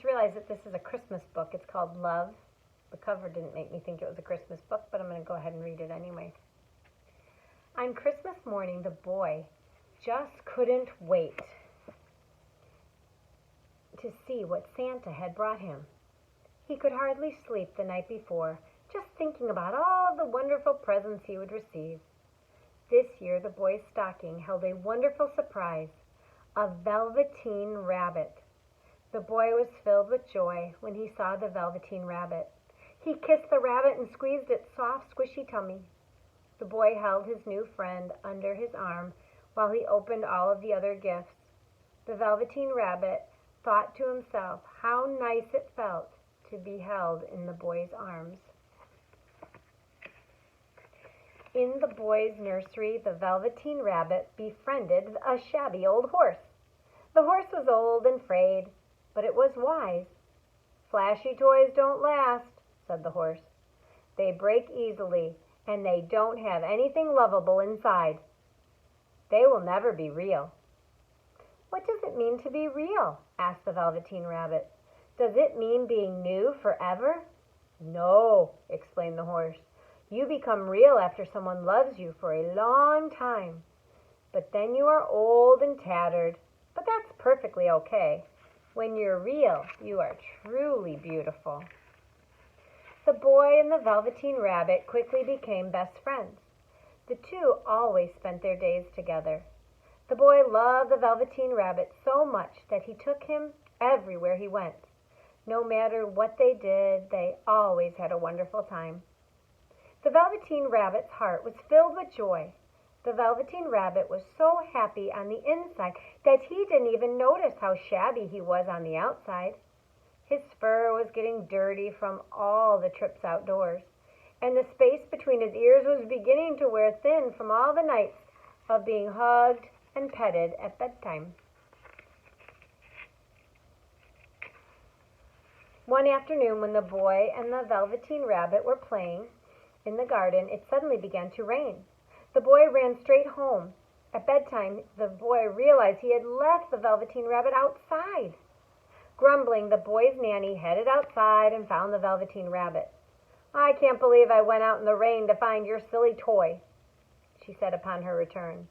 realized that this is a Christmas book. It's called Love. The cover didn't make me think it was a Christmas book, but I'm going to go ahead and read it anyway. On Christmas morning, the boy just couldn't wait to see what Santa had brought him. He could hardly sleep the night before, just thinking about all the wonderful presents he would receive. This year, the boy's stocking held a wonderful surprise, a velveteen rabbit. The boy was filled with joy when he saw the velveteen rabbit. He kissed the rabbit and squeezed its soft, squishy tummy. The boy held his new friend under his arm while he opened all of the other gifts. The velveteen rabbit thought to himself how nice it felt to be held in the boy's arms. In the boy's nursery, the velveteen rabbit befriended a shabby old horse. The horse was old and frayed, but it was wise. "Flashy toys don't last," said the horse. "They break easily, and they don't have anything lovable inside. They will never be real." "What does it mean to be real?" asked the velveteen rabbit. "Does it mean being new forever?" "No," explained the horse. "You become real after someone loves you for a long time. But then you are old and tattered. But that's perfectly okay. When you're real, you are truly beautiful." The boy and the velveteen rabbit quickly became best friends. The two always spent their days together. The boy loved the velveteen rabbit so much that he took him everywhere he went. No matter what they did, they always had a wonderful time. The velveteen rabbit's heart was filled with joy. The velveteen rabbit was so happy on the inside that he didn't even notice how shabby he was on the outside. His fur was getting dirty from all the trips outdoors, and the space between his ears was beginning to wear thin from all the nights of being hugged and petted at bedtime. One afternoon, when the boy and the velveteen rabbit were playing in the garden, it suddenly began to rain. The boy ran straight home. At bedtime, the boy realized he had left the velveteen rabbit outside. Grumbling, the boy's nanny headed outside and found the velveteen rabbit. "I can't believe I went out in the rain to find your silly toy," she said upon her return.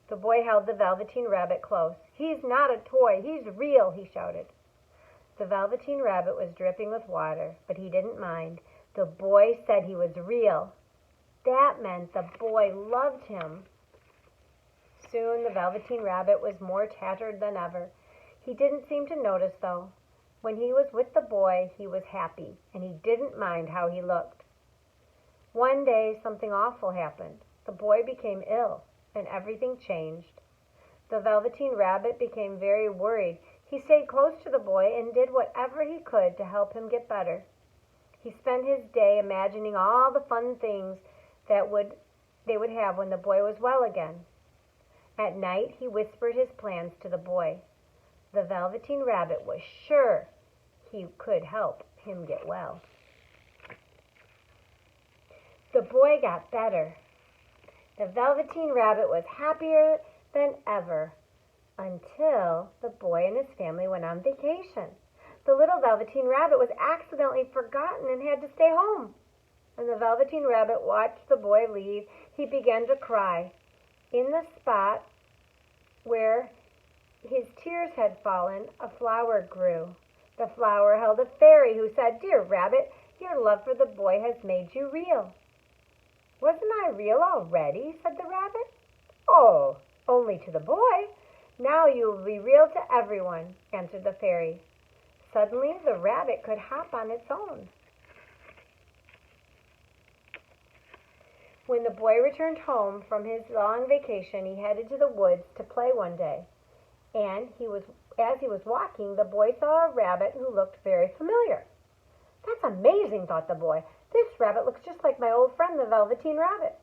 The boy held the velveteen rabbit close. "He's not a toy, he's real," he shouted. The velveteen rabbit was dripping with water, but he didn't mind. The boy said he was real. That meant the boy loved him. Soon the velveteen rabbit was more tattered than ever. He didn't seem to notice, though. When he was with the boy, he was happy, and he didn't mind how he looked. One day, something awful happened. The boy became ill, and everything changed. The velveteen rabbit became very worried. He stayed close to the boy and did whatever he could to help him get better. He spent his day imagining all the fun things that they would have when the boy was well again. At night, he whispered his plans to the boy. The velveteen rabbit was sure he could help him get well. The boy got better. The velveteen rabbit was happier than ever until the boy and his family went on vacation. The little velveteen rabbit was accidentally forgotten and had to stay home. When the velveteen rabbit watched the boy leave, he began to cry. In the spot where his tears had fallen, a flower grew. The flower held a fairy who said, "Dear rabbit, your love for the boy has made you real." "Wasn't I real already?" said the rabbit. "Oh, only to the boy. Now you will be real to everyone," answered the fairy. Suddenly, the rabbit could hop on its own. When the boy returned home from his long vacation, he headed to the woods to play one day. And as he was walking, the boy saw a rabbit who looked very familiar. "That's amazing," thought the boy. "This rabbit looks just like my old friend, the velveteen rabbit."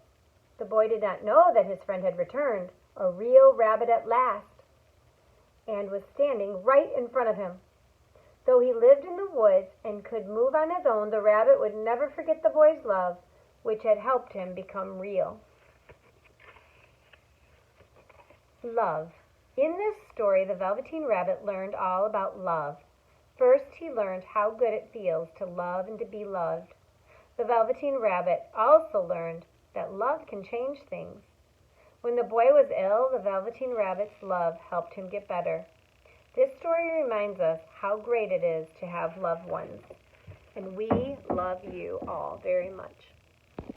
The boy did not know that his friend had returned, a real rabbit at last, and was standing right in front of him. Though he lived in the woods and could move on his own, the rabbit would never forget the boy's love, which had helped him become real. Love. In this story, the velveteen rabbit learned all about love. First, he learned how good it feels to love and to be loved. The Velveteen Rabbit also learned that love can change things. When the boy was ill, the Velveteen Rabbit's love helped him get better. This story reminds us how great it is to have loved ones. And we love you all very much.